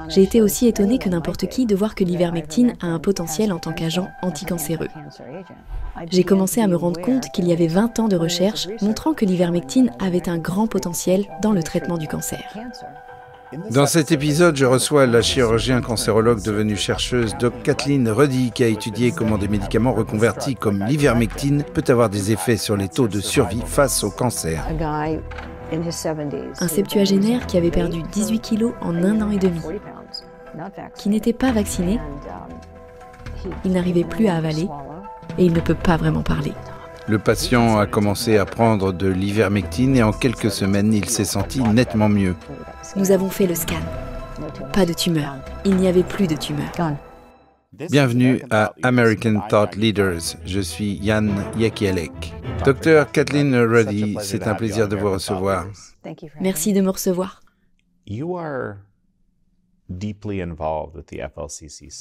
J'ai été aussi étonnée que n'importe qui de voir que l'ivermectine a un potentiel en tant qu'agent anticancéreux. J'ai commencé à me rendre compte qu'il y avait 20 ans de recherche montrant que l'ivermectine avait un grand potentiel dans le traitement du cancer. Dans cet épisode, je reçois la chirurgienne cancérologue devenue chercheuse Dr Kathleen Ruddy qui a étudié comment des médicaments reconvertis comme l'ivermectine peut avoir des effets sur les taux de survie face au cancer. Un septuagénaire qui avait perdu 18 kilos en 1 an et demi, qui n'était pas vacciné, il n'arrivait plus à avaler et il ne peut pas vraiment parler. Le patient a commencé à prendre de l'ivermectine et en quelques semaines, il s'est senti nettement mieux. Nous avons fait le scan. Pas de tumeur. Il n'y avait plus de tumeur. Bienvenue à American Thought Leaders. Je suis Yann Yakielek. Dr Kathleen Ruddy, c'est un plaisir de vous recevoir. Merci de me recevoir.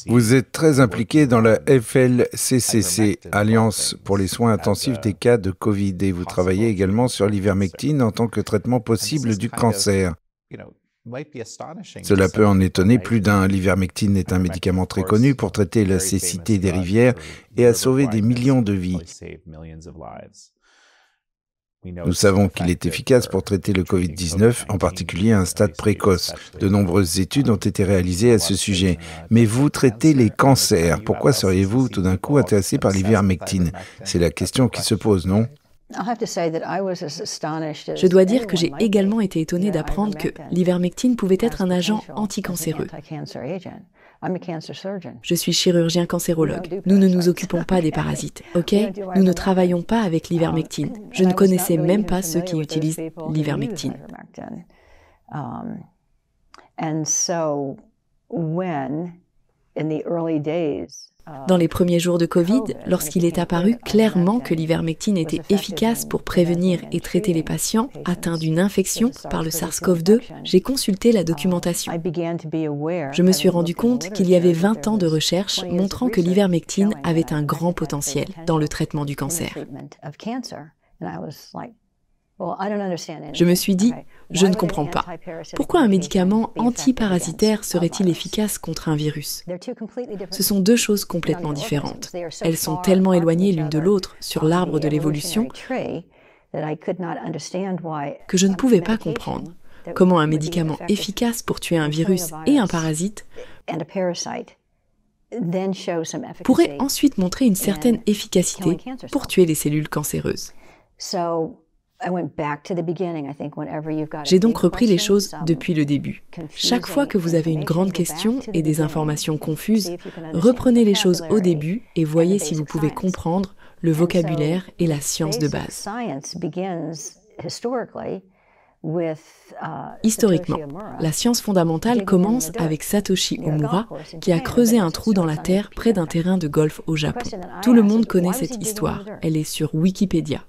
Vous êtes très impliqué dans la FLCCC, Alliance pour les soins intensifs des cas de Covid, et vous travaillez également sur l'ivermectine en tant que traitement possible du cancer. Cela peut en étonner plus d'un. L'ivermectine est un médicament très connu pour traiter la cécité des rivières et a sauvé des millions de vies. Nous savons qu'il est efficace pour traiter le Covid-19, en particulier à un stade précoce. De nombreuses études ont été réalisées à ce sujet. Mais vous traitez les cancers. Pourquoi seriez-vous tout d'un coup intéressé par l'ivermectine? C'est la question qui se pose, non? Je dois dire que j'ai également été étonnée d'apprendre que l'ivermectine pouvait être un agent anticancéreux. Je suis chirurgien cancérologue. Nous ne nous occupons pas des parasites, ok? Nous ne travaillons pas avec l'ivermectine. Je ne connaissais même pas ceux qui utilisent l'ivermectine. Dans les premiers jours de Covid, lorsqu'il est apparu clairement que l'ivermectine était efficace pour prévenir et traiter les patients atteints d'une infection par le SARS-CoV-2, j'ai consulté la documentation. Je me suis rendu compte qu'il y avait 20 ans de recherche montrant que l'ivermectine avait un grand potentiel dans le traitement du cancer. Je me suis dit, je ne comprends pas. Pourquoi un médicament antiparasitaire serait-il efficace contre un virus? Ce sont deux choses complètement différentes. Elles sont tellement éloignées l'une de l'autre sur l'arbre de l'évolution que je ne pouvais pas comprendre comment un médicament efficace pour tuer un virus et un parasite pourrait ensuite montrer une certaine efficacité pour tuer les cellules cancéreuses. J'ai donc repris les choses depuis le début. Chaque fois que vous avez une grande question et des informations confuses, reprenez les choses au début et voyez si vous pouvez comprendre le vocabulaire et la science de base. Historiquement, la science fondamentale commence avec Satoshi Omura, qui a creusé un trou dans la terre près d'un terrain de golf au Japon. Tout le monde connaît cette histoire, elle est sur Wikipédia.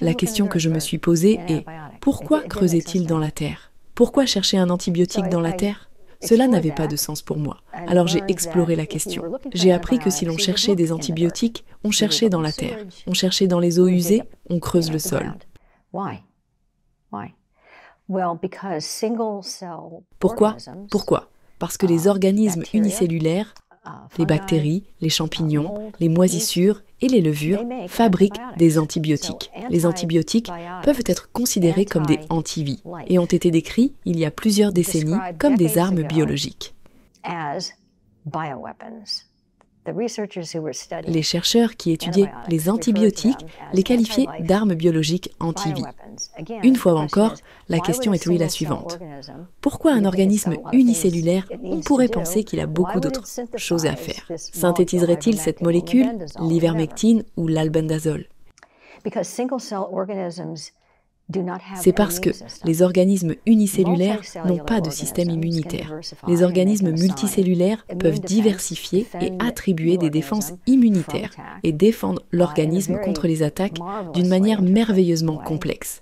La question que je me suis posée est « Pourquoi creusait-il dans la terre? Pourquoi chercher un antibiotique dans la terre ?» Cela n'avait pas de sens pour moi. Alors j'ai exploré la question. J'ai appris que si l'on cherchait des antibiotiques, on cherchait dans la terre. On cherchait dans les eaux usées, on creuse le sol. Pourquoi? Parce que les organismes unicellulaires, les bactéries, les champignons, les moisissures et les levures fabriquent des antibiotiques. Les antibiotiques peuvent être considérés comme des antivies et ont été décrits il y a plusieurs décennies comme des armes biologiques. Les chercheurs qui étudiaient les antibiotiques les qualifiaient d'armes biologiques anti-vie. Une fois encore, la question est la suivante. Pourquoi un organisme unicellulaire, on pourrait penser qu'il a beaucoup d'autres choses à faire? Synthétiserait-il cette molécule, l'ivermectine ou l'albendazole? C'est parce que les organismes unicellulaires n'ont pas de système immunitaire. Les organismes multicellulaires peuvent diversifier et attribuer des défenses immunitaires et défendre l'organisme contre les attaques d'une manière merveilleusement complexe.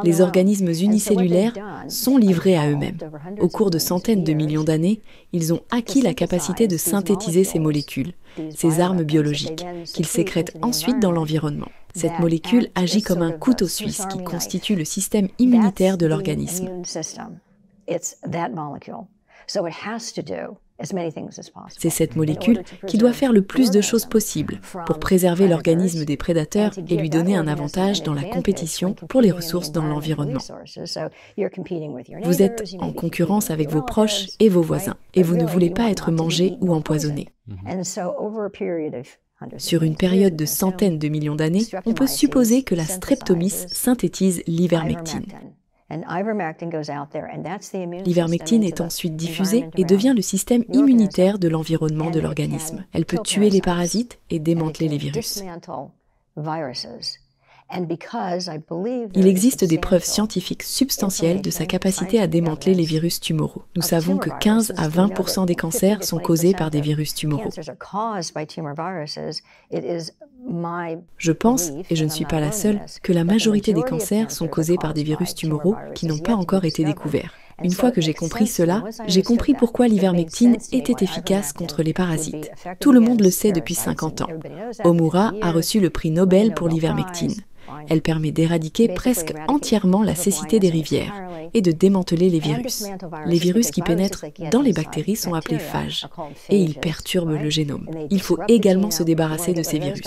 Les organismes unicellulaires sont livrés à eux-mêmes. Au cours de centaines de millions d'années, ils ont acquis la capacité de synthétiser ces molécules, ces armes biologiques, qu'ils sécrètent ensuite dans l'environnement. Cette molécule agit comme un couteau suisse qui constitue le système immunitaire de l'organisme. C'est cette molécule qui doit faire le plus de choses possible pour préserver l'organisme des prédateurs et lui donner un avantage dans la compétition pour les ressources dans l'environnement. Vous êtes en concurrence avec vos proches et vos voisins, et vous ne voulez pas être mangé ou empoisonné. Sur une période de centaines de millions d'années, on peut supposer que la streptomyce synthétise l'ivermectine. L'ivermectine est ensuite diffusée et devient le système immunitaire de l'environnement de l'organisme. Elle peut tuer les parasites et démanteler les virus. Il existe des preuves scientifiques substantielles de sa capacité à démanteler les virus tumoraux. Nous savons que 15 à 20% des cancers sont causés par des virus tumoraux. Je pense, et je ne suis pas la seule, que la majorité des cancers sont causés par des virus tumoraux qui n'ont pas encore été découverts. Une fois que j'ai compris cela, j'ai compris pourquoi l'ivermectine était efficace contre les parasites. Tout le monde le sait depuis 50 ans. Omura a reçu le prix Nobel pour l'ivermectine. Elle permet d'éradiquer presque entièrement la cécité des rivières et de démanteler les virus. Les virus qui pénètrent dans les bactéries sont appelés phages et ils perturbent le génome. Il faut également se débarrasser de ces virus.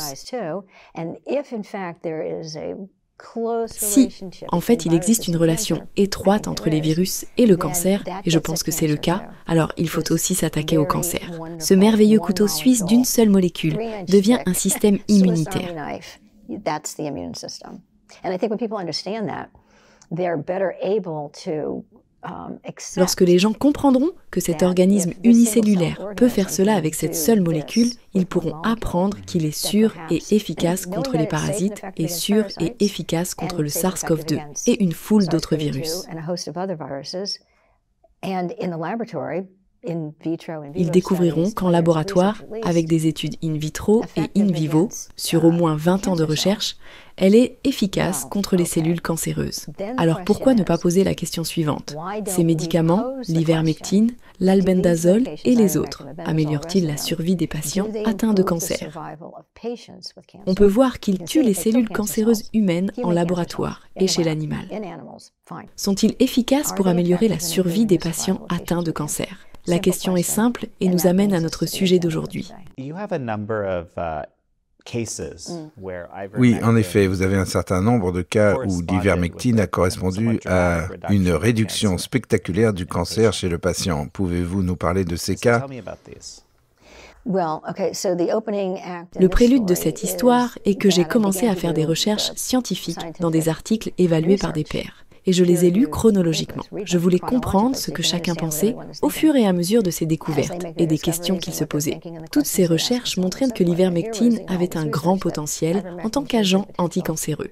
Si, en fait, il existe une relation étroite entre les virus et le cancer, et je pense que c'est le cas, alors il faut aussi s'attaquer au cancer. Ce merveilleux couteau suisse d'une seule molécule devient un système immunitaire. Lorsque les gens comprendront que cet organisme unicellulaire peut faire cela avec cette seule molécule, ils pourront apprendre qu'il est sûr et efficace contre les parasites et sûr et efficace contre le SARS-CoV-2 et une foule d'autres virus. Ils découvriront qu'en laboratoire, avec des études in vitro et in vivo, sur au moins 20 ans de recherche, elle est efficace contre les cellules cancéreuses. Alors pourquoi ne pas poser la question suivante? Ces médicaments, l'ivermectine, l'albendazole et les autres, améliorent-ils la survie des patients atteints de cancer? On peut voir qu'ils tuent les cellules cancéreuses humaines en laboratoire et chez l'animal. Sont-ils efficaces pour améliorer la survie des patients atteints de cancer? La question est simple et nous amène à notre sujet d'aujourd'hui. Oui, en effet, vous avez un certain nombre de cas où l'ivermectine a correspondu à une réduction spectaculaire du cancer chez le patient. Pouvez-vous nous parler de ces cas? Le prélude de cette histoire est que j'ai commencé à faire des recherches scientifiques dans des articles évalués par des pairs. Et je les ai lus chronologiquement. Je voulais comprendre ce que chacun pensait au fur et à mesure de ses découvertes et des questions qu'il se posait. Toutes ces recherches montraient que l'ivermectine avait un grand potentiel en tant qu'agent anticancéreux.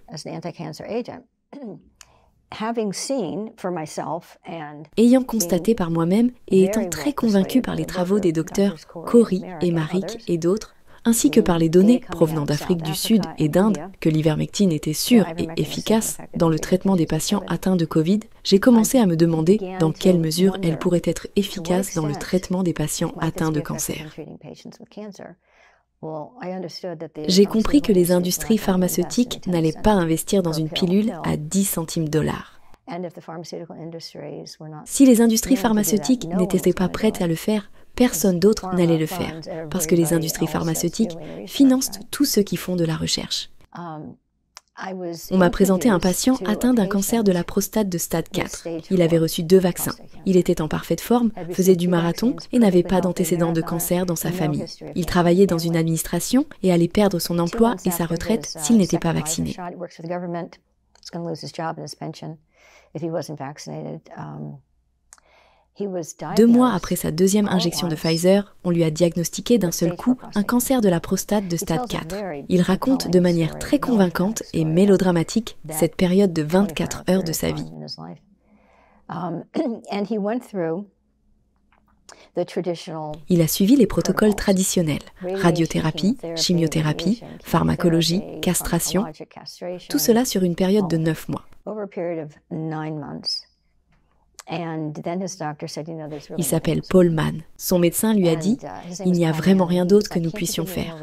Ayant constaté par moi-même et étant très convaincue par les travaux des docteurs Corey et Marik et d'autres, ainsi que par les données provenant d'Afrique du Sud et d'Inde, que l'ivermectine était sûre et efficace dans le traitement des patients atteints de Covid, j'ai commencé à me demander dans quelle mesure elle pourrait être efficace dans le traitement des patients atteints de cancer. J'ai compris que les industries pharmaceutiques n'allaient pas investir dans une pilule à 10 centimes $. Si les industries pharmaceutiques n'étaient pas prêtes à le faire, personne d'autre n'allait le faire, parce que les industries pharmaceutiques financent tous ceux qui font de la recherche. On m'a présenté un patient atteint d'un cancer de la prostate de stade 4. Il avait reçu 2 vaccins. Il était en parfaite forme, faisait du marathon et n'avait pas d'antécédents de cancer dans sa famille. Il travaillait dans une administration et allait perdre son emploi et sa retraite s'il n'était pas vacciné. 2 mois après sa 2e injection de Pfizer, on lui a diagnostiqué d'un seul coup un cancer de la prostate de stade 4. Il raconte de manière très convaincante et mélodramatique cette période de 24 heures de sa vie. Il a suivi les protocoles traditionnels, radiothérapie, chimiothérapie, pharmacologie, castration, tout cela sur une période de 9 mois. Il s'appelle Paul Mann. Son médecin lui a dit « Il n'y a vraiment rien d'autre que nous puissions faire ».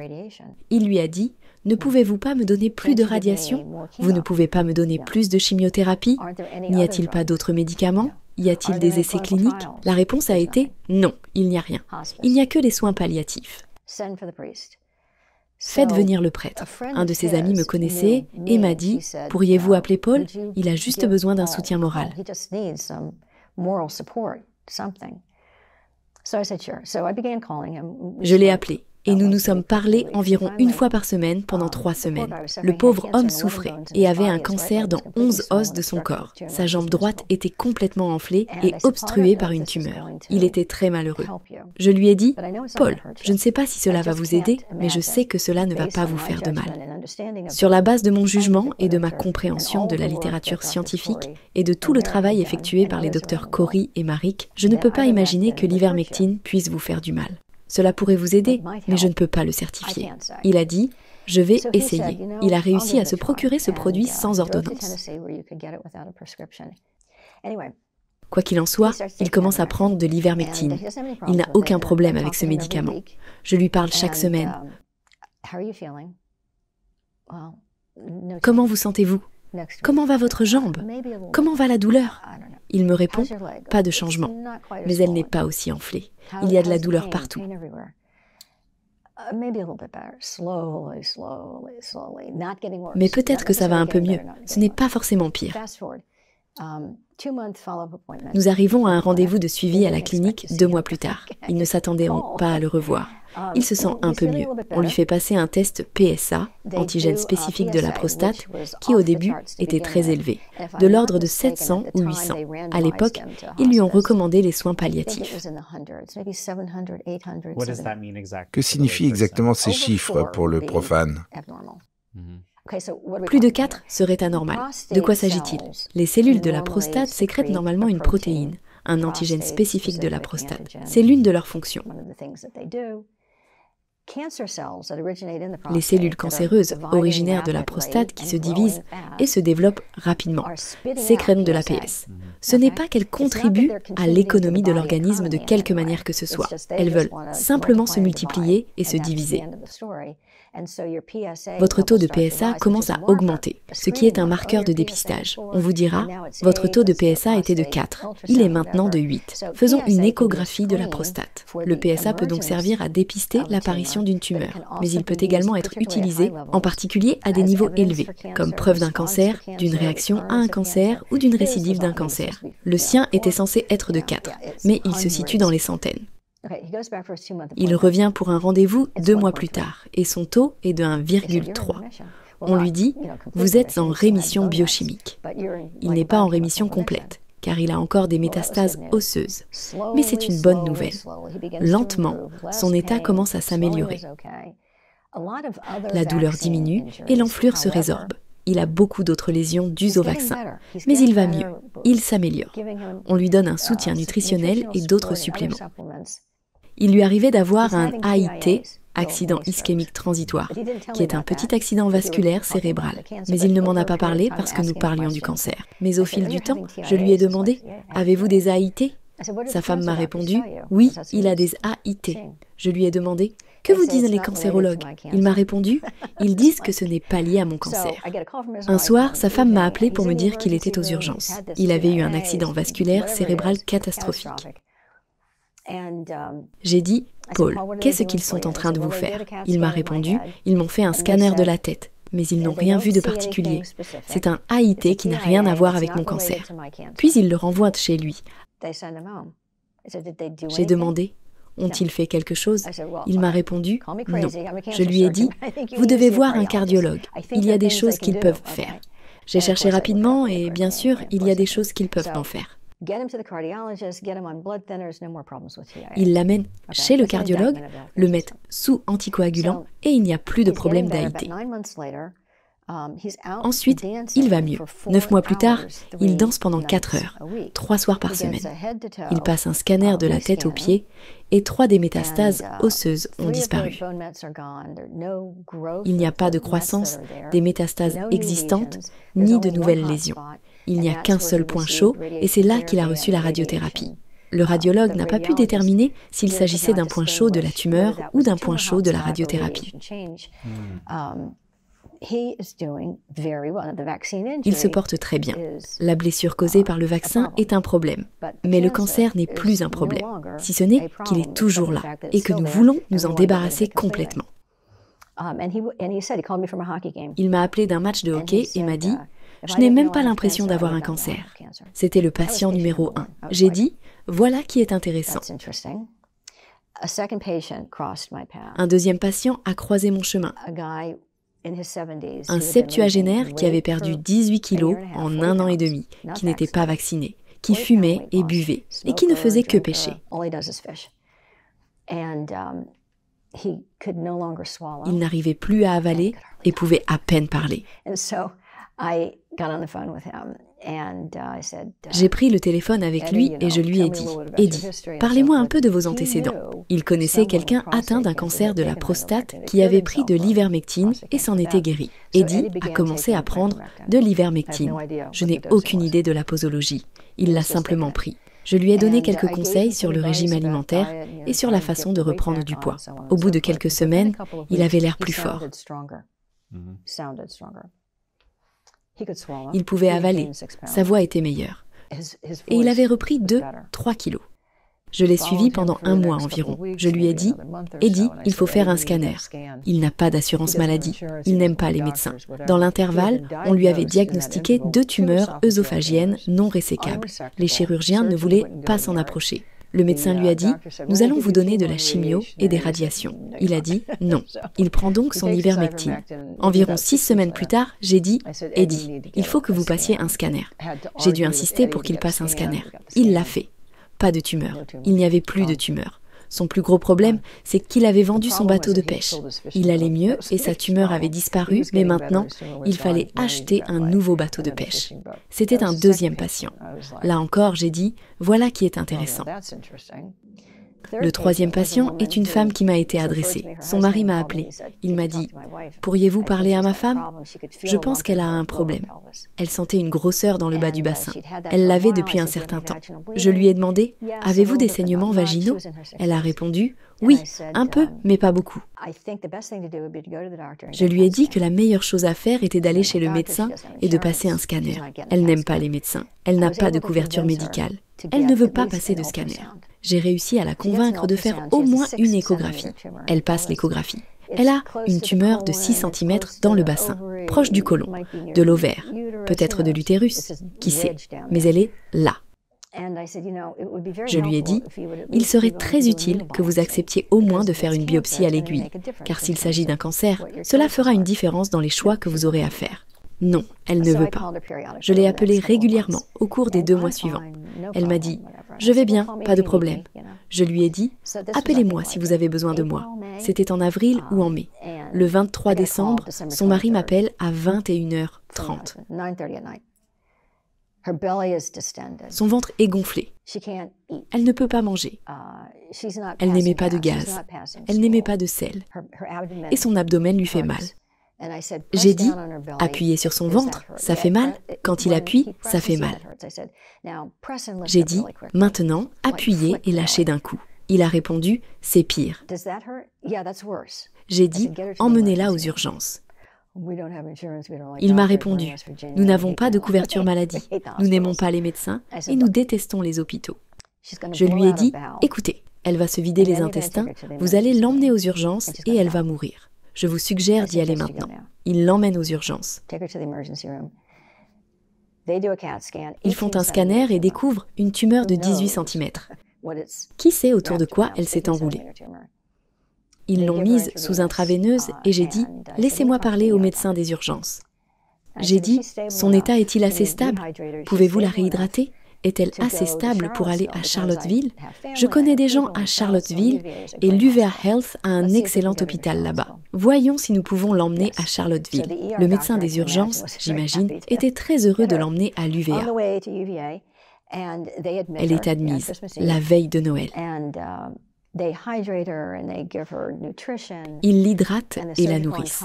Il lui a dit « Ne pouvez-vous pas me donner plus de radiation? Vous ne pouvez pas me donner plus de chimiothérapie? N'y a-t-il pas d'autres médicaments? Y a-t-il des essais cliniques ?» La réponse a été « Non, il n'y a rien. Il n'y a que des soins palliatifs. » Faites venir le prêtre. Un de ses amis me connaissait et m'a dit « Pourriez-vous appeler Paul? Il a juste besoin d'un soutien moral. » Je l'ai appelé et nous nous sommes parlé environ une fois par semaine pendant 3 semaines. Le pauvre homme souffrait et avait un cancer dans 11 os de son corps. Sa jambe droite était complètement enflée et obstruée par une tumeur. Il était très malheureux. Je lui ai dit « Paul, je ne sais pas si cela va vous aider, mais je sais que cela ne va pas vous faire de mal. » Sur la base de mon jugement et de ma compréhension de la littérature scientifique et de tout le travail effectué par les docteurs Corey et Marik, je ne peux pas imaginer que l'ivermectine puisse vous faire du mal. Cela pourrait vous aider, mais je ne peux pas le certifier. Il a dit « Je vais essayer ». Il a réussi à se procurer ce produit sans ordonnance. Quoi qu'il en soit, il commence à prendre de l'ivermectine. Il n'a aucun problème avec ce médicament. Je lui parle chaque semaine. Comment vous sentez-vous? Comment va votre jambe? Comment va la douleur? Il me répond, pas de changement, mais elle n'est pas aussi enflée. Il y a de la douleur partout. Mais peut-être que ça va un peu mieux. Ce n'est pas forcément pire. Nous arrivons à un rendez-vous de suivi à la clinique 2 mois plus tard. Ils ne s'attendaient pas à le revoir. Il se sent un peu mieux. On lui fait passer un test PSA, antigène spécifique de la prostate, qui au début était très élevé, de l'ordre de 700 ou 800. À l'époque, ils lui ont recommandé les soins palliatifs. Que signifient exactement ces chiffres pour le profane? Plus de 4 serait anormal. De quoi s'agit-il? Les cellules de la prostate sécrètent normalement une protéine, un antigène spécifique de la prostate. C'est l'une de leurs fonctions. Les cellules cancéreuses originaires de la prostate qui se divisent et se développent rapidement sécrètent de l'APS. Ce n'est pas qu'elles contribuent à l'économie de l'organisme de quelque manière que ce soit. Elles veulent simplement se multiplier et se diviser. Votre taux de PSA commence à augmenter, ce qui est un marqueur de dépistage. On vous dira, votre taux de PSA était de 4, il est maintenant de 8. Faisons une échographie de la prostate. Le PSA peut donc servir à dépister l'apparition d'une tumeur, mais il peut également être utilisé, en particulier à des niveaux élevés, comme preuve d'un cancer, d'une réaction à un cancer ou d'une récidive d'un cancer. Le sien était censé être de 4, mais il se situe dans les centaines. Il revient pour un rendez-vous 2 mois plus tard et son taux est de 1,3. On lui dit « Vous êtes en rémission biochimique ». Il n'est pas en rémission complète, car il a encore des métastases osseuses. Mais c'est une bonne nouvelle. Lentement, son état commence à s'améliorer. La douleur diminue et l'enflure se résorbe. Il a beaucoup d'autres lésions dues au vaccin, mais il va mieux, il s'améliore. On lui donne un soutien nutritionnel et d'autres suppléments. Il lui arrivait d'avoir un AIT, accident ischémique transitoire, qui est un petit accident vasculaire cérébral. Mais il ne m'en a pas parlé parce que nous parlions du cancer. Mais au fil du temps, je lui ai demandé « Avez-vous des AIT ?» Sa femme m'a répondu « Oui, il a des AIT ». Je lui ai demandé « Que vous disent les cancérologues ?» Il m'a répondu « Ils disent que ce n'est pas lié à mon cancer ». Un soir, sa femme m'a appelé pour me dire qu'il était aux urgences. Il avait eu un accident vasculaire cérébral catastrophique. J'ai dit « Paul, qu'est-ce qu'ils sont en train de vous faire ?» Il m'a répondu « Ils m'ont fait un scanner de la tête, mais ils n'ont rien vu de particulier. C'est un AIT qui n'a rien à voir avec mon cancer. » Puis ils le renvoient chez lui. J'ai demandé « Ont-ils fait quelque chose ?» Il m'a répondu « Non ». Je lui ai dit « Vous devez voir un cardiologue. Il y a des choses qu'ils peuvent faire. » J'ai cherché rapidement et bien sûr, il y a des choses qu'ils peuvent en faire. Ils l'amènent chez le cardiologue, le mettent sous anticoagulant et il n'y a plus de problème d'AIT. Ensuite, il va mieux. 9 mois plus tard, il danse pendant 4 heures, 3 soirs par semaine. Il passe un scanner de la tête aux pieds et 3 des métastases osseuses ont disparu. Il n'y a pas de croissance des métastases existantes ni de nouvelles lésions. Il n'y a qu'un seul point chaud et c'est là qu'il a reçu la radiothérapie. Le radiologue n'a pas pu déterminer s'il s'agissait d'un point chaud de la tumeur ou d'un point chaud de la radiothérapie. Il se porte très bien. La blessure causée par le vaccin est un problème, mais le cancer n'est plus un problème, si ce n'est qu'il est toujours là et que nous voulons nous en débarrasser complètement. Il m'a appelé d'un match de hockey et m'a dit « Je n'ai même pas l'impression d'avoir un cancer ». C'était le patient numéro 1. J'ai dit « Voilà qui est intéressant ». Un deuxième patient a croisé mon chemin. Un septuagénaire qui avait perdu 18 kilos en 1 an et demi, qui n'était pas vacciné, qui fumait et buvait, et qui ne faisait que pêcher. Il n'arrivait plus à avaler et pouvait à peine parler. J'ai pris le téléphone avec lui et je lui ai dit « Eddie, parlez-moi un peu de vos antécédents. » Il connaissait quelqu'un atteint d'un cancer de la prostate qui avait pris de l'ivermectine et s'en était guéri. Eddie a commencé à prendre de l'ivermectine. Je n'ai aucune idée de la posologie. Il l'a simplement pris. Je lui ai donné quelques conseils sur le régime alimentaire et sur la façon de reprendre du poids. Au bout de quelques semaines, il avait l'air plus fort. Il pouvait avaler, sa voix était meilleure. Et il avait repris 2-3 kilos. Je l'ai suivi pendant 1 mois environ. Je lui ai dit « Eddie, il faut faire un scanner. » Il n'a pas d'assurance maladie. Il n'aime pas les médecins. Dans l'intervalle, on lui avait diagnostiqué 2 tumeurs œsophagiennes non résécables. Les chirurgiens ne voulaient pas s'en approcher. Le médecin lui a dit « Nous allons vous donner de la chimio et des radiations. » Il a dit « Non ». Il prend donc son ivermectine. Environ 6 semaines plus tard, j'ai dit « Eddie, il faut que vous passiez un scanner. » J'ai dû insister pour qu'il passe un scanner. Il l'a fait. Pas de tumeur. Il n'y avait plus de tumeur. Son plus gros problème, c'est qu'il avait vendu son bateau de pêche. Il allait mieux et sa tumeur avait disparu, mais maintenant, il fallait acheter un nouveau bateau de pêche. C'était un deuxième patient. Là encore, j'ai dit, voilà qui est intéressant. Le troisième patient est une femme qui m'a été adressée. Son mari m'a appelé. Il m'a dit « Pourriez-vous parler à ma femme ? Je pense qu'elle a un problème. » Elle sentait une grosseur dans le bas du bassin. Elle l'avait depuis un certain temps. Je lui ai demandé « Avez-vous des saignements vaginaux ?» Elle a répondu « Oui, un peu, mais pas beaucoup. » Je lui ai dit que la meilleure chose à faire était d'aller chez le médecin et de passer un scanner. Elle n'aime pas les médecins. Elle n'a pas de couverture médicale. Elle ne veut pas passer de scanner. J'ai réussi à la convaincre de faire au moins une échographie. Elle passe l'échographie. Elle a une tumeur de 6 cm dans le bassin, proche du côlon, de l'ovaire, peut-être de l'utérus, qui sait, mais elle est là. Je lui ai dit, il serait très utile que vous acceptiez au moins de faire une biopsie à l'aiguille, car s'il s'agit d'un cancer, cela fera une différence dans les choix que vous aurez à faire. Non, elle ne veut pas. Je l'ai appelée régulièrement au cours des 2 mois suivants. Elle m'a dit « Je vais bien, pas de problème ». Je lui ai dit « Appelez-moi si vous avez besoin de moi ». C'était en avril ou en mai. Le 23 décembre, son mari m'appelle à 21h30. Son ventre est gonflé. Elle ne peut pas manger. Elle n'émet pas de gaz. Elle n'émet pas de sel. Et son abdomen lui fait mal. J'ai dit, appuyez sur son ventre, ça fait mal. Quand il appuie, ça fait mal. J'ai dit, maintenant, appuyez et lâchez d'un coup. Il a répondu, c'est pire. J'ai dit, emmenez-la aux urgences. Il m'a répondu, nous n'avons pas de couverture maladie, nous n'aimons pas les médecins et nous détestons les hôpitaux. Je lui ai dit, écoutez, elle va se vider les intestins, vous allez l'emmener aux urgences et elle va mourir. Je vous suggère d'y aller maintenant. Il l'emmène aux urgences. Ils font un scanner et découvrent une tumeur de 18 cm. Qui sait autour de quoi elle s'est enroulée? Ils l'ont mise sous intraveineuse et j'ai dit « Laissez-moi parler au médecin des urgences ». J'ai dit « Son état est-il assez stable? Pouvez-vous la réhydrater? est-elle assez stable pour aller à Charlottesville? Je connais des gens à Charlottesville et l'UVA Health a un excellent hôpital là-bas. Voyons si nous pouvons l'emmener à Charlottesville. Le médecin des urgences, j'imagine, était très heureux de l'emmener à l'UVA. Elle est admise la veille de Noël. Ils l'hydratent et la nourrissent.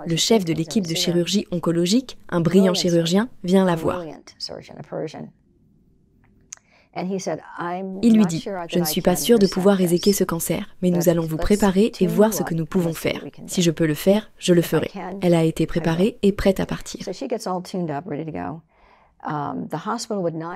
Le chef de l'équipe de chirurgie oncologique, un brillant chirurgien, vient la voir. Il lui dit « Je ne suis pas sûr de pouvoir éséquer ce cancer, mais nous allons vous préparer et voir ce que nous pouvons faire. Si je peux le faire, je le ferai. » Elle a été préparée et prête à partir.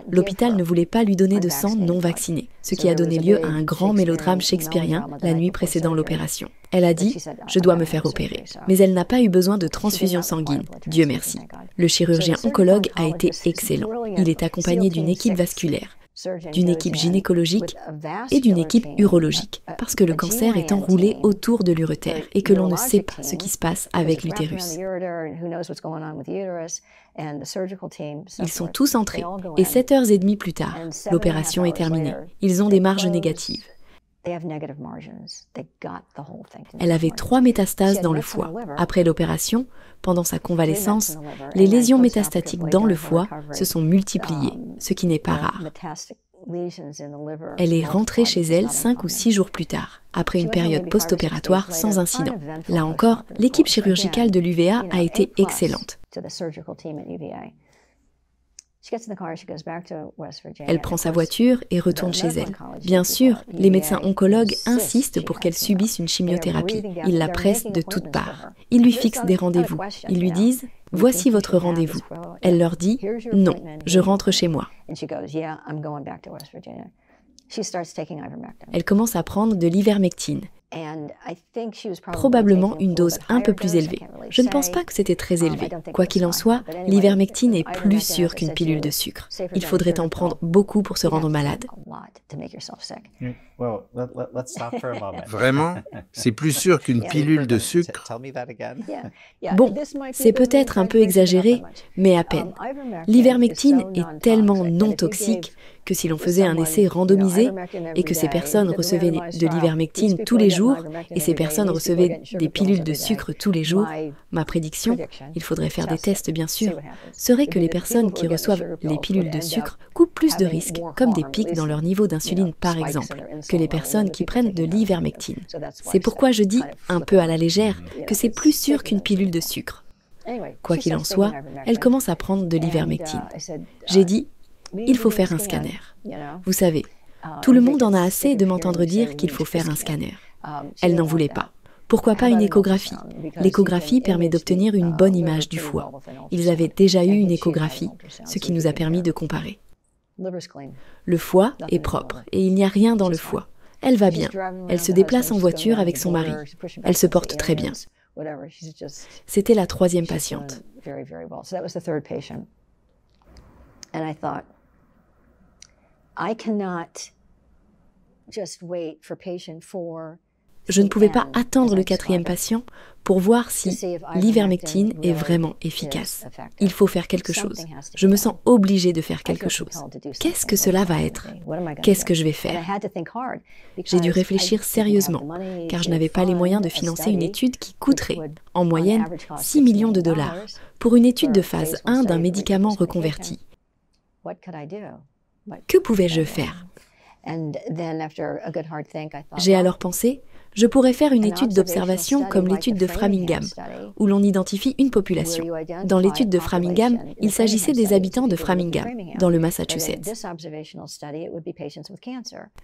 L'hôpital ne voulait pas lui donner de sang non vacciné, ce qui a donné lieu à un grand mélodrame shakespearien la nuit précédant l'opération. Elle a dit « Je dois me faire opérer ». Mais elle n'a pas eu besoin de transfusion sanguine, Dieu merci. Le chirurgien oncologue a été excellent. Il est accompagné d'une équipe vasculaire, d'une équipe gynécologique et d'une équipe urologique, parce que le cancer est enroulé autour de l'urètre et que l'on ne sait pas ce qui se passe avec l'utérus. Ils sont tous entrés et 7h30 plus tard, l'opération est terminée. Ils ont des marges négatives. Elle avait 3 métastases dans le foie. Après l'opération, pendant sa convalescence, les lésions métastatiques dans le foie se sont multipliées, ce qui n'est pas rare. Elle est rentrée chez elle 5 ou 6 jours plus tard, après une période post-opératoire sans incident. Là encore, l'équipe chirurgicale de l'UVA a été excellente. Elle prend sa voiture et retourne chez elle. Bien sûr, les médecins oncologues insistent pour qu'elle subisse une chimiothérapie. Ils la pressent de toutes parts. Ils lui fixent des rendez-vous. Ils lui disent « Voici votre rendez-vous ». Elle leur dit « Non, je rentre chez moi ». Elle commence à prendre de l'ivermectine. Probablement une dose un peu plus élevée. Je ne pense pas que c'était très élevé. Quoi qu'il en soit, l'ivermectine est plus sûre qu'une pilule de sucre. Il faudrait en prendre beaucoup pour se rendre malade. Vraiment? C'est plus sûr qu'une pilule de sucre? Bon, c'est peut-être un peu exagéré, mais à peine. L'ivermectine est tellement non toxique que si l'on faisait un essai randomisé et que ces personnes recevaient de l'ivermectine tous les jours et ces personnes recevaient des pilules de sucre tous les jours, ma prédiction, il faudrait faire des tests bien sûr, serait que les personnes qui reçoivent les pilules de sucre coupent plus de risques, comme des pics dans leur niveau d'insuline par exemple, que les personnes qui prennent de l'ivermectine. C'est pourquoi je dis, un peu à la légère, que c'est plus sûr qu'une pilule de sucre. Quoi qu'il en soit, elle commence à prendre de l'ivermectine. J'ai dit, il faut faire un scanner. Vous savez, tout le monde en a assez de m'entendre dire qu'il faut faire un scanner. Elle n'en voulait pas. Pourquoi pas une échographie? L'échographie permet d'obtenir une bonne image du foie. Ils avaient déjà eu une échographie, ce qui nous a permis de comparer. Le foie est propre et il n'y a rien dans le foie. Elle va bien. Elle se déplace en voiture avec son mari. Elle se porte très bien. C'était la 3e patiente. Je ne pouvais pas attendre le 4e patient pour voir si l'ivermectine est vraiment efficace. Il faut faire quelque chose. Je me sens obligée de faire quelque chose. Qu'est-ce que cela va être? Qu'est-ce que je vais faire? J'ai dû réfléchir sérieusement, car je n'avais pas les moyens de financer une étude qui coûterait, en moyenne, 6 millions de dollars pour une étude de phase 1 d'un médicament reconverti. Que pouvais-je faire? J'ai alors pensé, je pourrais faire une étude d'observation comme l'étude de Framingham, où l'on identifie une population. Dans l'étude de Framingham, il s'agissait des habitants de Framingham, dans le Massachusetts.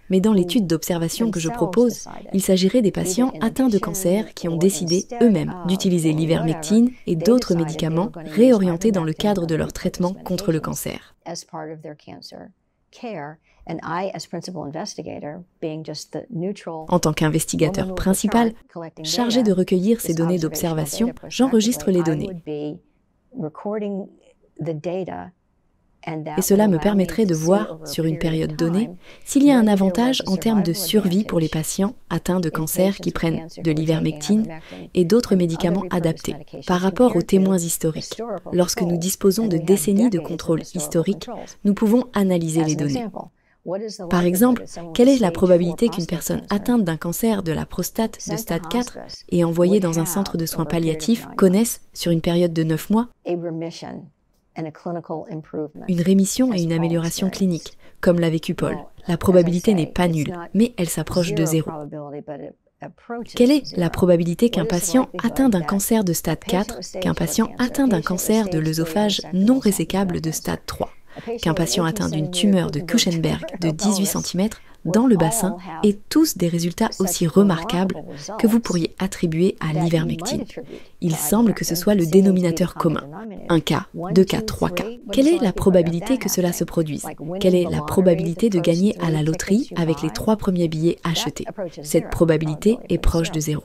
Mais dans l'étude d'observation que je propose, il s'agirait des patients atteints de cancer qui ont décidé eux-mêmes d'utiliser l'ivermectine et d'autres médicaments réorientés dans le cadre de leur traitement contre le cancer. En tant qu'investigateur principal, chargé de recueillir ces données d'observation, j'enregistre les données. Et cela me permettrait de voir, sur une période donnée, s'il y a un avantage en termes de survie pour les patients atteints de cancer qui prennent de l'ivermectine et d'autres médicaments adaptés, par rapport aux témoins historiques. Lorsque nous disposons de décennies de contrôle historique, nous pouvons analyser les données. Par exemple, quelle est la probabilité qu'une personne atteinte d'un cancer de la prostate de stade 4 et envoyée dans un centre de soins palliatifs connaisse, sur une période de 9 mois, une rémission et une amélioration clinique, comme l'a vécu Paul? La probabilité n'est pas nulle, mais elle s'approche de 0. Quelle est la probabilité qu'un patient atteint d'un cancer de stade 4, qu'un patient atteint d'un cancer de l'œsophage non résécable de stade 3, qu'un patient atteint d'une tumeur de Kuchenberg de 18 cm dans le bassin aient tous des résultats aussi remarquables que vous pourriez attribuer à l'ivermectine? Il semble que ce soit le dénominateur commun. 1 cas, 2 cas, 3 cas. Quelle est la probabilité que cela se produise? Quelle est la probabilité de gagner à la loterie avec les 3 premiers billets achetés? Cette probabilité est proche de 0.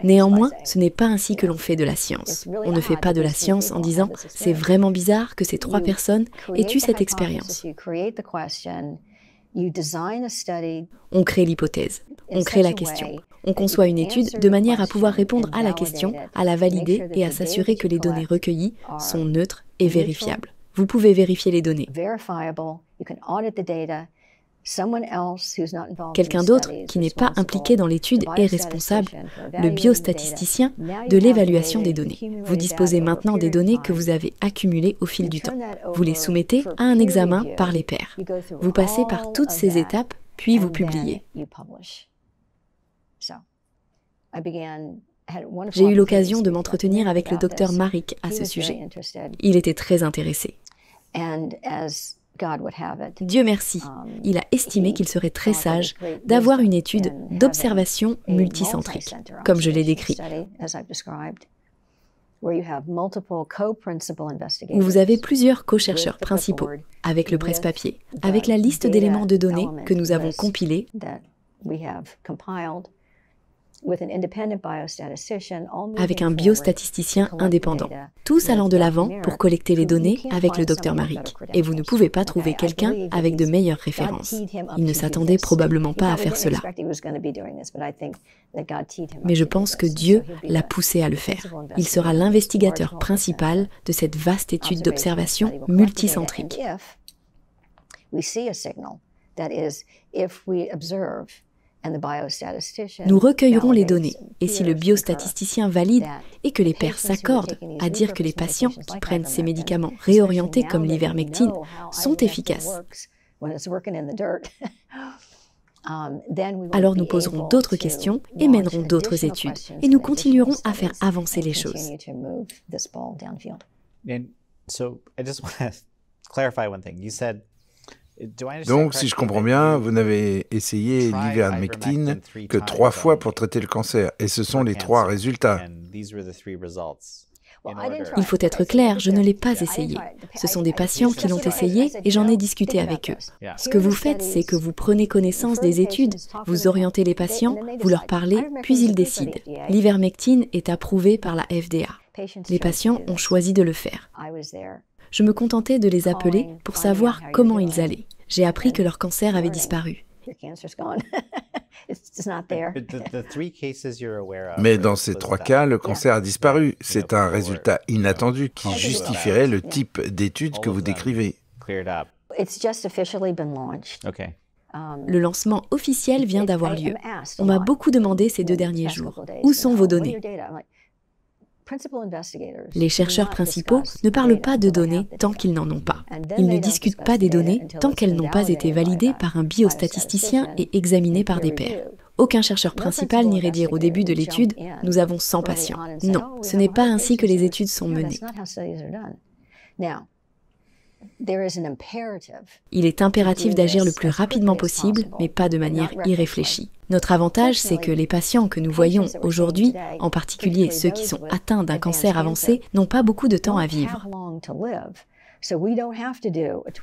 Néanmoins, ce n'est pas ainsi que l'on fait de la science. On ne fait pas de la science en disant « c'est vraiment bizarre que ces 3 personnes aient eu cette expérience ». On crée l'hypothèse, on crée la question. On conçoit une étude de manière à pouvoir répondre à la question, à la valider et à s'assurer que les données recueillies sont neutres et vérifiables. Vous pouvez vérifier les données. Quelqu'un d'autre qui n'est pas impliqué dans l'étude est responsable, le biostatisticien, de l'évaluation des données. Vous disposez maintenant des données que vous avez accumulées au fil du temps. Vous les soumettez à un examen par les pairs. Vous passez par toutes ces étapes, puis vous publiez. J'ai eu l'occasion de m'entretenir avec le docteur Marik à ce sujet. Il était très intéressé. Dieu merci, il a estimé qu'il serait très sage d'avoir une étude d'observation multicentrique, comme je l'ai décrit, où vous avez plusieurs co-chercheurs principaux, avec le presse-papier, avec la liste d'éléments de données que nous avons compilés, avec un biostatisticien indépendant, tous allant de l'avant pour collecter les données avec le docteur Marik. Et vous ne pouvez pas trouver quelqu'un avec de meilleures références. Il ne s'attendait probablement pas à faire cela. Mais je pense que Dieu l'a poussé à le faire. Il sera l'investigateur principal de cette vaste étude d'observation multicentrique. Nous recueillerons les données, et si le biostatisticien valide et que les pairs s'accordent à dire que les patients qui prennent ces médicaments réorientés comme l'ivermectine sont efficaces, alors nous poserons d'autres questions et mènerons d'autres études, et nous continuerons à faire avancer les choses. Donc, si je comprends bien, vous n'avez essayé l'ivermectine que 3 fois pour traiter le cancer, et ce sont les 3 résultats. Il faut être clair, je ne l'ai pas essayé. Ce sont des patients qui l'ont essayé et j'en ai discuté avec eux. Ce que vous faites, c'est que vous prenez connaissance des études, vous orientez les patients, vous leur parlez, puis ils décident. L'ivermectine est approuvée par la FDA. Les patients ont choisi de le faire. Je me contentais de les appeler pour savoir comment ils allaient. J'ai appris que leur cancer avait disparu. Mais dans ces 3 cas, le cancer a disparu. C'est un résultat inattendu qui justifierait le type d'étude que vous décrivez. Le lancement officiel vient d'avoir lieu. On m'a beaucoup demandé ces 2 derniers jours. Où sont vos données ? Les chercheurs principaux ne parlent pas de données tant qu'ils n'en ont pas. Ils ne discutent pas des données tant qu'elles n'ont pas été validées par un biostatisticien et examinées par des pairs. Aucun chercheur principal n'irait dire au début de l'étude « nous avons 100 patients ». Non, ce n'est pas ainsi que les études sont menées. Il est impératif d'agir le plus rapidement possible, mais pas de manière irréfléchie. Notre avantage, c'est que les patients que nous voyons aujourd'hui, en particulier ceux qui sont atteints d'un cancer avancé, n'ont pas beaucoup de temps à vivre.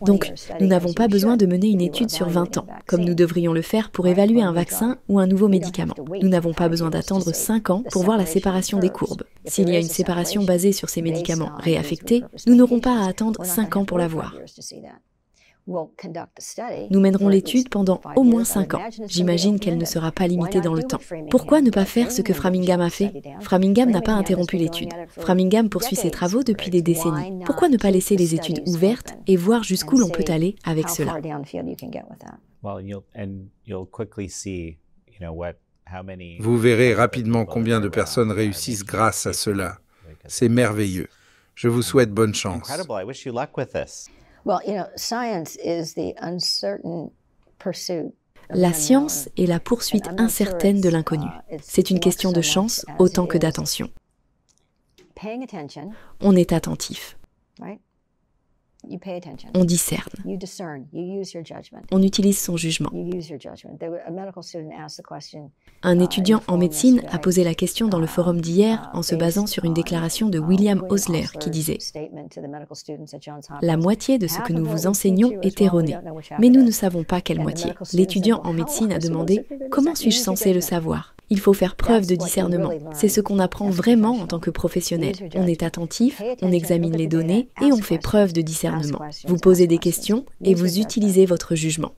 Donc, nous n'avons pas besoin de mener une étude sur 20 ans, comme nous devrions le faire pour évaluer un vaccin ou un nouveau médicament. Nous n'avons pas besoin d'attendre 5 ans pour voir la séparation des courbes. S'il y a une séparation basée sur ces médicaments réaffectés, nous n'aurons pas à attendre 5 ans pour la voir. Nous mènerons l'étude pendant au moins 5 ans. J'imagine qu'elle ne sera pas limitée dans le temps. Pourquoi ne pas faire ce que Framingham a fait? Framingham n'a pas interrompu l'étude. Framingham poursuit ses travaux depuis des décennies. Pourquoi ne pas laisser les études ouvertes et voir jusqu'où l'on peut aller avec cela? Vous verrez rapidement combien de personnes réussissent grâce à cela. C'est merveilleux. Je vous souhaite bonne chance. La science est la poursuite incertaine de l'inconnu. C'est une question de chance autant que d'attention. On est attentif. On discerne. On utilise son jugement. Un étudiant en médecine a posé la question dans le forum d'hier en se basant sur une déclaration de William Osler qui disait « La moitié de ce que nous vous enseignons est erroné, mais nous ne savons pas quelle moitié. » L'étudiant en médecine a demandé « Comment suis-je censé le savoir ?» Il faut faire preuve de discernement. C'est ce qu'on apprend vraiment en tant que professionnel. On est attentif, on examine les données et on fait preuve de discernement. Vous posez des questions et vous utilisez votre jugement.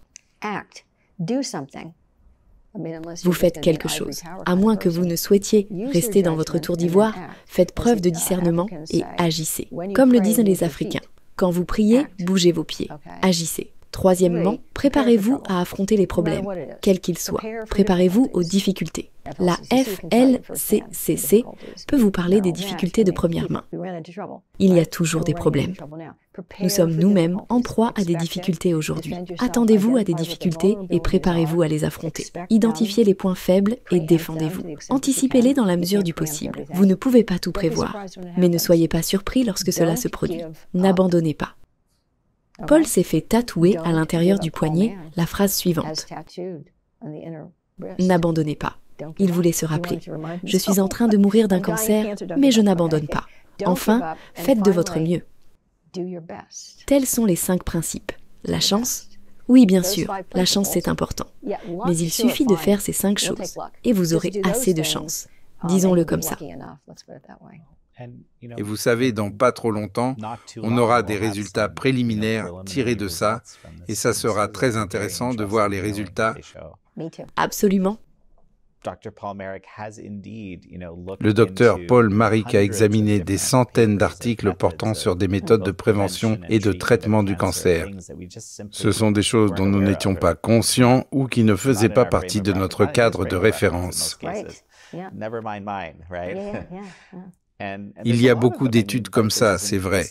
Vous faites quelque chose. À moins que vous ne souhaitiez rester dans votre tour d'ivoire, faites preuve de discernement et agissez. Comme le disent les Africains, quand vous priez, bougez vos pieds. Agissez. Troisièmement, préparez-vous à affronter les problèmes, quels qu'ils soient. Préparez-vous aux difficultés. La FLCCC peut vous parler des difficultés de première main. Il y a toujours des problèmes. Nous sommes nous-mêmes en proie à des difficultés aujourd'hui. Attendez-vous à des difficultés et préparez-vous à les affronter. Identifiez les points faibles et défendez-vous. Anticipez-les dans la mesure du possible. Vous ne pouvez pas tout prévoir, mais ne soyez pas surpris lorsque cela se produit. N'abandonnez pas. Paul s'est fait tatouer à l'intérieur du poignet la phrase suivante. N'abandonnez pas. Il voulait se rappeler. Je suis en train de mourir d'un cancer, mais je n'abandonne pas. Enfin, faites de votre mieux. Tels sont les 5 principes. La chance? Oui, bien sûr, la chance c'est important. Mais il suffit de faire ces 5 choses et vous aurez assez de chance. Disons-le comme ça. Et vous savez, dans pas trop longtemps, on aura des résultats préliminaires tirés de ça, et ça sera très intéressant de voir les résultats. Absolument. Le docteur Paul Marik a examiné des centaines d'articles portant sur des méthodes de prévention et de traitement du cancer. Ce sont des choses dont nous n'étions pas conscients ou qui ne faisaient pas partie de notre cadre de référence. Il y a beaucoup d'études comme ça, c'est vrai.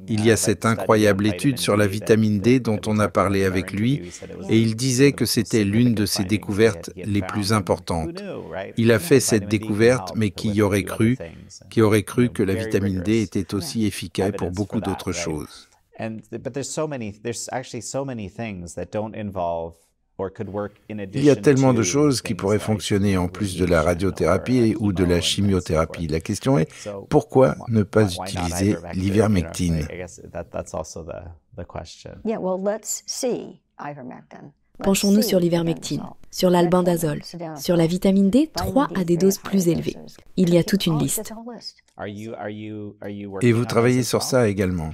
Il y a cette incroyable étude sur la vitamine D dont on a parlé avec lui, et il disait que c'était l'une de ses découvertes les plus importantes. Il a fait cette découverte, mais qui aurait cru que la vitamine D était aussi efficace pour beaucoup d'autres choses. Il y a tellement de choses qui pourraient fonctionner en plus de la radiothérapie ou de la chimiothérapie. La question est, pourquoi ne pas utiliser l'ivermectine? Penchons-nous sur l'ivermectine, sur l'albendazole, sur la vitamine D, 3 à des doses plus élevées. Il y a toute une liste. Et vous travaillez sur ça également?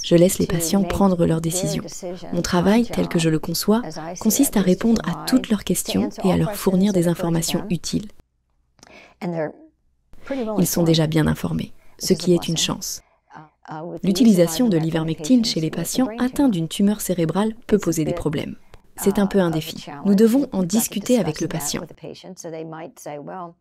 Je laisse les patients prendre leurs décisions. Mon travail, tel que je le conçois, consiste à répondre à toutes leurs questions et à leur fournir des informations utiles. Ils sont déjà bien informés, ce qui est une chance. L'utilisation de l'ivermectine chez les patients atteints d'une tumeur cérébrale peut poser des problèmes. C'est un peu un défi. Nous devons en discuter avec le patient.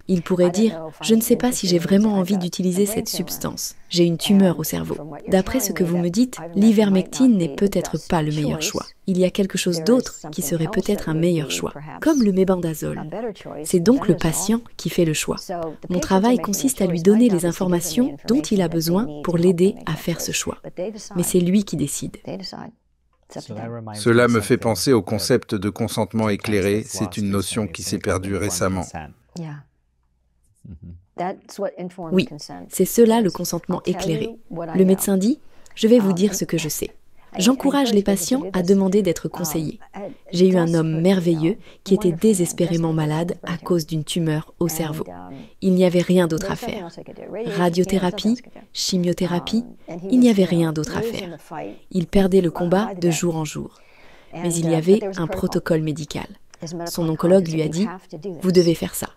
Il pourrait dire « Je ne sais pas si j'ai vraiment envie d'utiliser cette substance. J'ai une tumeur au cerveau. » D'après ce que vous me dites, l'ivermectine n'est peut-être pas le meilleur choix. Il y a quelque chose d'autre qui serait peut-être un meilleur choix, comme le mébendazole. C'est donc le patient qui fait le choix. Mon travail consiste à lui donner les informations dont il a besoin pour l'aider à faire ce choix. Mais c'est lui qui décide. Cela me fait penser au concept de consentement éclairé. C'est une notion qui s'est perdue récemment. Oui, c'est cela le consentement éclairé. Le médecin dit « Je vais vous dire ce que je sais ». J'encourage les patients à demander d'être conseillés. J'ai eu un homme merveilleux qui était désespérément malade à cause d'une tumeur au cerveau. Il n'y avait rien d'autre à faire. Radiothérapie, chimiothérapie, il n'y avait rien d'autre à faire. Il perdait le combat de jour en jour. Mais il y avait un protocole médical. Son oncologue lui a dit « Vous devez faire ça ».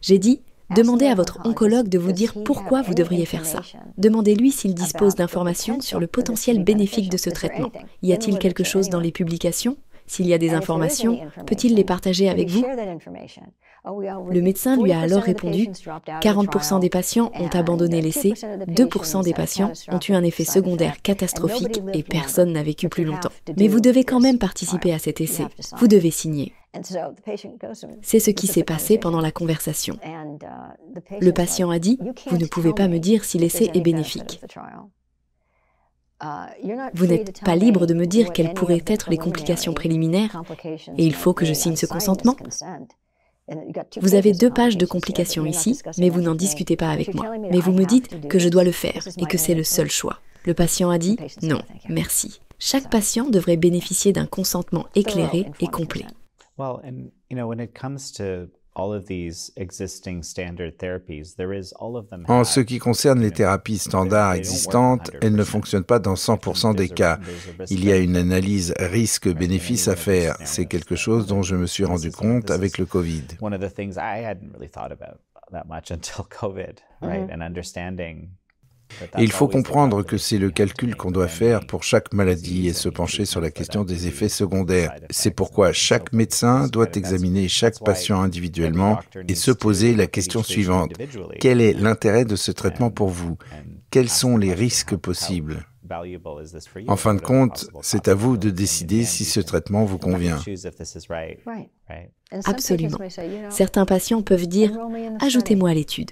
J'ai dit « Demandez à votre oncologue de vous dire pourquoi vous devriez faire ça. Demandez-lui s'il dispose d'informations sur le potentiel bénéfique de ce traitement. Y a-t-il quelque chose dans les publications? S'il y a des informations, peut-il les partager avec vous ?» Le médecin lui a alors répondu « 40% des patients ont abandonné l'essai, 2% des patients ont eu un effet secondaire catastrophique et personne n'a vécu plus longtemps. Mais vous devez quand même participer à cet essai, vous devez signer. » C'est ce qui s'est passé pendant la conversation. Le patient a dit « Vous ne pouvez pas me dire si l'essai est bénéfique. Vous n'êtes pas libre de me dire quelles pourraient être les complications préliminaires et il faut que je signe ce consentement. Vous avez 2 pages de complications ici, mais vous n'en discutez pas avec moi. Mais vous me dites que je dois le faire et que c'est le seul choix. » Le patient a dit « Non, merci. Chaque patient devrait bénéficier d'un consentement éclairé et complet. » En ce qui concerne les thérapies standards existantes, elles ne fonctionnent pas dans 100% des cas. Il y a une analyse risque-bénéfice à faire. C'est quelque chose dont je me suis rendu compte avec le Covid. Et il faut comprendre que c'est le calcul qu'on doit faire pour chaque maladie et se pencher sur la question des effets secondaires. C'est pourquoi chaque médecin doit examiner chaque patient individuellement et se poser la question suivante. Quel est l'intérêt de ce traitement pour vous? Quels sont les risques possibles? En fin de compte, c'est à vous de décider si ce traitement vous convient. Absolument. Certains patients peuvent dire « Ajoutez-moi à l'étude ».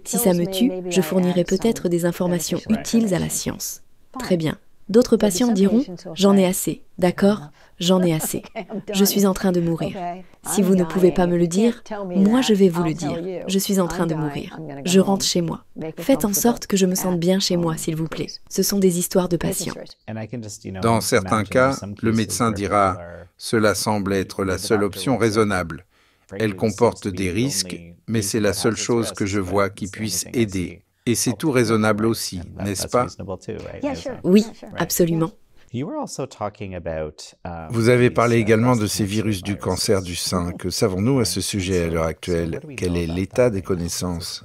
Si ça me tue, je fournirai peut-être des informations utiles à la science. Très bien. D'autres patients diront « J'en ai assez. D'accord, j'en ai assez. Je suis en train de mourir. Si vous ne pouvez pas me le dire, moi je vais vous le dire. Je suis en train de mourir. Je rentre chez moi. Faites en sorte que je me sente bien chez moi, s'il vous plaît. Ce sont des histoires de patients. » Dans certains cas, le médecin dira « Cela semble être la seule option raisonnable. Elle comporte des risques, mais c'est la seule chose que je vois qui puisse aider. Et c'est tout raisonnable aussi, n'est-ce pas? » Oui, absolument. Vous avez parlé également de ces virus du cancer du sein. Que savons-nous à ce sujet à l'heure actuelle? Quel est l'état des connaissances?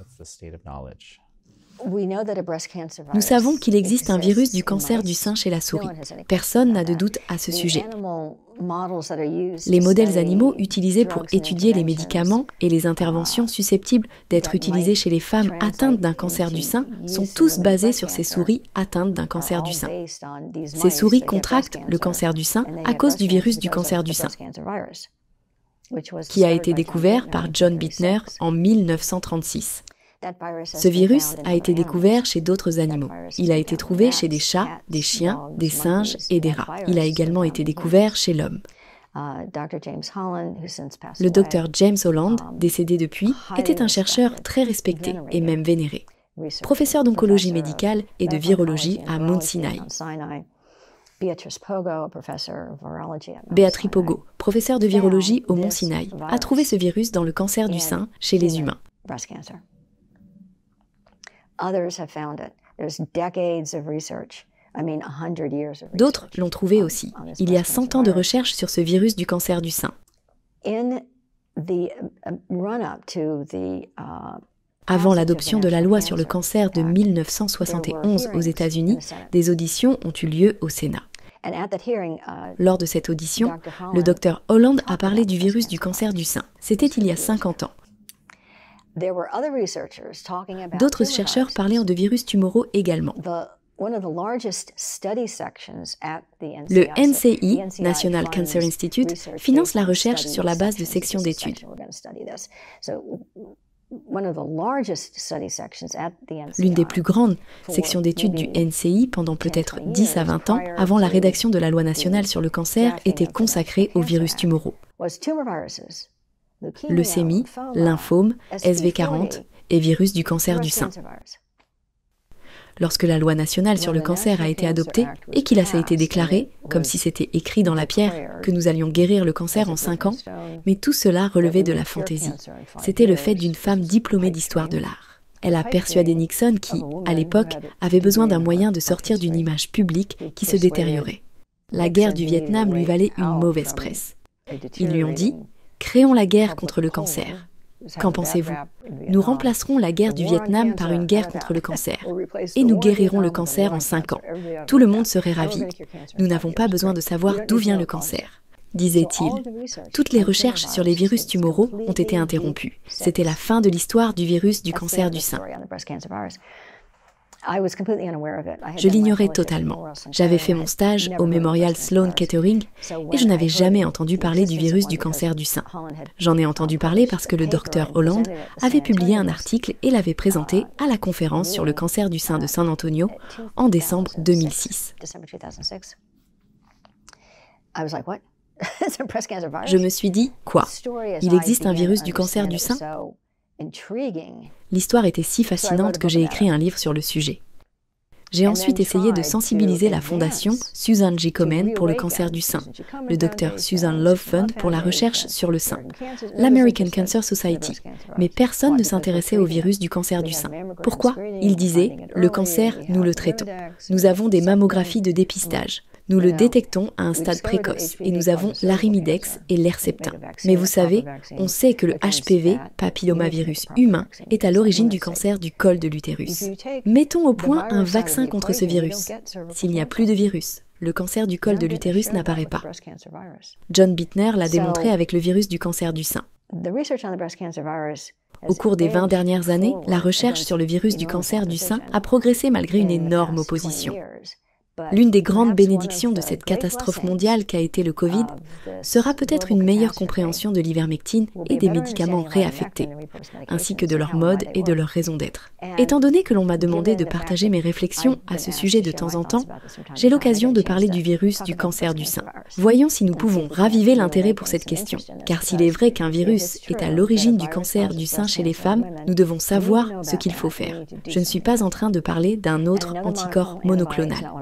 Nous savons qu'il existe un virus du cancer du sein chez la souris. Personne n'a de doute à ce sujet. Les modèles animaux utilisés pour étudier les médicaments et les interventions susceptibles d'être utilisées chez les femmes atteintes d'un cancer du sein sont tous basés sur ces souris atteintes d'un cancer du sein. Ces souris contractent le cancer du sein à cause du virus du cancer du sein, qui a été découvert par John Bittner en 1936. Ce virus a été découvert chez d'autres animaux. Il a été trouvé chez des chats, des chiens, des singes et des rats. Il a également été découvert chez l'homme. Le docteur James Holland, décédé depuis, était un chercheur très respecté et même vénéré. Professeur d'oncologie médicale et de virologie à Mount Sinai. Béatrice Pogo, professeur de virologie au Mont Sinaï, a trouvé ce virus dans le cancer du sein chez les humains. D'autres l'ont trouvé aussi. Il y a 100 ans de recherche sur ce virus du cancer du sein. Avant l'adoption de la loi sur le cancer de 1971 aux États-Unis, des auditions ont eu lieu au Sénat. Lors de cette audition, le docteur Holland a parlé du virus du cancer du sein. C'était il y a 50 ans. D'autres chercheurs parlaient de virus tumoraux également. Le NCI, National Cancer Institute, finance la recherche sur la base de sections d'études. L'une des plus grandes sections d'études du NCI pendant peut-être 10 à 20 ans, avant la rédaction de la loi nationale sur le cancer, était consacrée aux virus tumoraux. leucémie, lymphome, SV40 et virus du cancer du sein. Lorsque la loi nationale sur le cancer a été adoptée et qu'il a été déclaré, comme si c'était écrit dans la pierre, que nous allions guérir le cancer en 5 ans, mais tout cela relevait de la fantaisie. C'était le fait d'une femme diplômée d'histoire de l'art. Elle a persuadé Nixon qui, à l'époque, avait besoin d'un moyen de sortir d'une image publique qui se détériorait. La guerre du Vietnam lui valait une mauvaise presse. Ils lui ont dit « Créons la guerre contre le cancer ». Qu'en pensez-vous? Nous remplacerons la guerre du Vietnam par une guerre contre le cancer. Et nous guérirons le cancer en 5 ans. Tout le monde serait ravi. Nous n'avons pas besoin de savoir d'où vient le cancer, disait-il. Toutes les recherches sur les virus tumoraux ont été interrompues. C'était la fin de l'histoire du virus du cancer du sein. Je l'ignorais totalement. J'avais fait mon stage au Memorial Sloan Kettering et je n'avais jamais entendu parler du virus du cancer du sein. J'en ai entendu parler parce que le docteur Holland avait publié un article et l'avait présenté à la conférence sur le cancer du sein de San Antonio en décembre 2006. Je me suis dit, quoi? Il existe un virus du cancer du sein? L'histoire était si fascinante que j'ai écrit un livre sur le sujet. J'ai ensuite essayé de sensibiliser la fondation Susan G. Komen pour le cancer du sein, le Dr Susan Love Fund pour la recherche sur le sein, l'American Cancer Society, mais personne ne s'intéressait au virus du cancer du sein. Pourquoi? Ils disaient « Le cancer, nous le traitons. Nous avons des mammographies de dépistage. Nous le détectons à un stade précoce et nous avons l'arimidex et l'herceptin. Mais vous savez, on sait que le HPV, papillomavirus humain, est à l'origine du cancer du col de l'utérus. Mettons au point un vaccin contre ce virus. S'il n'y a plus de virus, le cancer du col de l'utérus n'apparaît pas. John Bittner l'a démontré avec le virus du cancer du sein. Au cours des 20 dernières années, la recherche sur le virus du cancer du sein a progressé malgré une énorme opposition. L'une des grandes bénédictions de cette catastrophe mondiale qu'a été le Covid sera peut-être une meilleure compréhension de l'ivermectine et des médicaments réaffectés, ainsi que de leur mode et de leur raison d'être. Étant donné que l'on m'a demandé de partager mes réflexions à ce sujet de temps en temps, j'ai l'occasion de parler du virus du cancer du sein. Voyons si nous pouvons raviver l'intérêt pour cette question, car s'il est vrai qu'un virus est à l'origine du cancer du sein chez les femmes, nous devons savoir ce qu'il faut faire. Je ne suis pas en train de parler d'un autre anticorps monoclonal.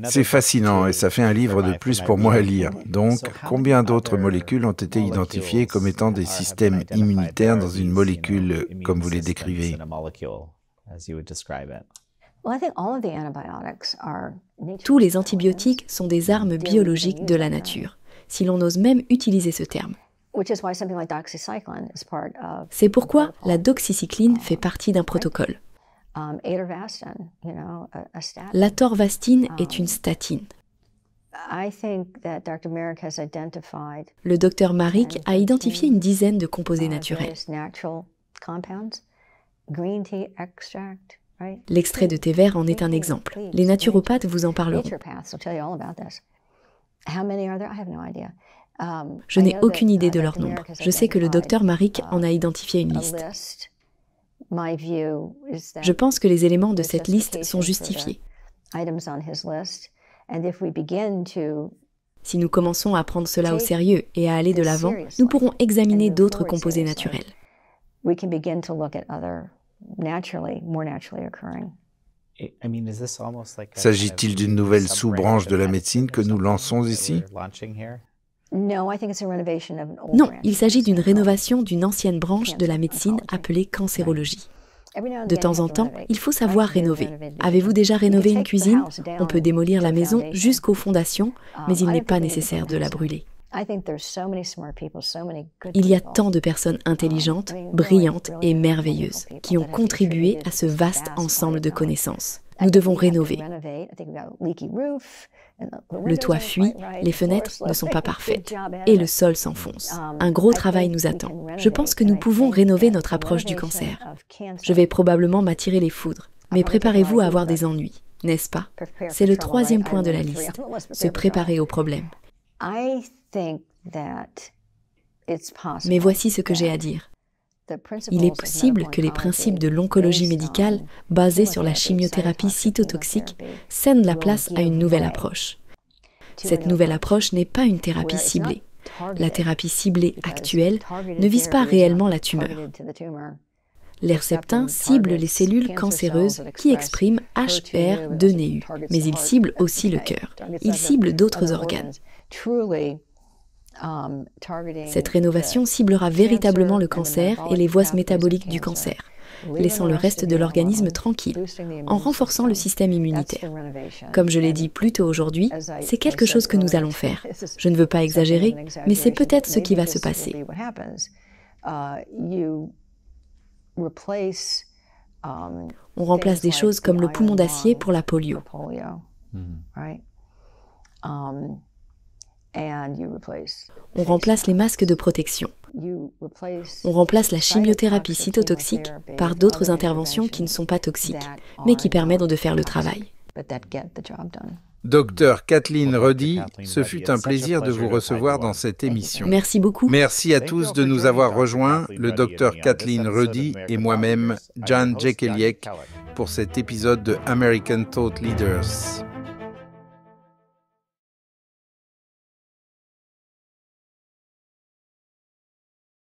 C'est fascinant et ça fait un livre de plus pour moi à lire. Donc, combien d'autres molécules ont été identifiées comme étant des systèmes immunitaires dans une molécule comme vous les décrivez? Tous les antibiotiques sont des armes biologiques de la nature, si l'on ose même utiliser ce terme. C'est pourquoi la doxycycline fait partie d'un protocole. L'atorvastine est une statine. Le docteur Marik a identifié une dizaine de composés naturels. L'extrait de thé vert en est un exemple. Les naturopathes vous en parleront. Je n'ai aucune idée de leur nombre. Je sais que le docteur Marik en a identifié une liste. Je pense que les éléments de cette liste sont justifiés. Si nous commençons à prendre cela au sérieux et à aller de l'avant, nous pourrons examiner d'autres composés naturels. S'agit-il d'une nouvelle sous-branche de la médecine que nous lançons ici? Non, il s'agit d'une rénovation d'une ancienne branche de la médecine appelée cancérologie. De temps en temps, il faut savoir rénover. Avez-vous déjà rénové une cuisine? On peut démolir la maison jusqu'aux fondations, mais il n'est pas nécessaire de la brûler. Il y a tant de personnes intelligentes, brillantes et merveilleuses qui ont contribué à ce vaste ensemble de connaissances. Nous devons rénover. Le toit fuit, les fenêtres ne sont pas parfaites et le sol s'enfonce. Un gros travail nous attend. Je pense que nous pouvons rénover notre approche du cancer. Je vais probablement m'attirer les foudres, mais préparez-vous à avoir des ennuis, n'est-ce pas? C'est le 3e point de la liste, se préparer au problème. Mais voici ce que j'ai à dire. Il est possible que les principes de l'oncologie médicale, basés sur la chimiothérapie cytotoxique, cèdent la place à une nouvelle approche. Cette nouvelle approche n'est pas une thérapie ciblée. La thérapie ciblée actuelle ne vise pas réellement la tumeur. L'Herceptin cible les cellules cancéreuses qui expriment HR2-neu, mais il cible aussi le cœur. Il cible d'autres organes. Cette rénovation ciblera véritablement le cancer et les voies métaboliques du cancer, laissant le reste de l'organisme tranquille, en renforçant le système immunitaire. Comme je l'ai dit plus tôt aujourd'hui, c'est quelque chose que nous allons faire. Je ne veux pas exagérer, mais c'est peut-être ce qui va se passer. On remplace des choses comme le poumon d'acier pour la polio. On remplace les masques de protection. On remplace la chimiothérapie cytotoxique par d'autres interventions qui ne sont pas toxiques, mais qui permettent de faire le travail. Docteur Kathleen Ruddy, ce fut un plaisir de vous recevoir dans cette émission. Merci beaucoup. Merci à tous de nous avoir rejoints, le docteur Kathleen Ruddy et moi-même, Jan Jekielek, pour cet épisode de American Thought Leaders.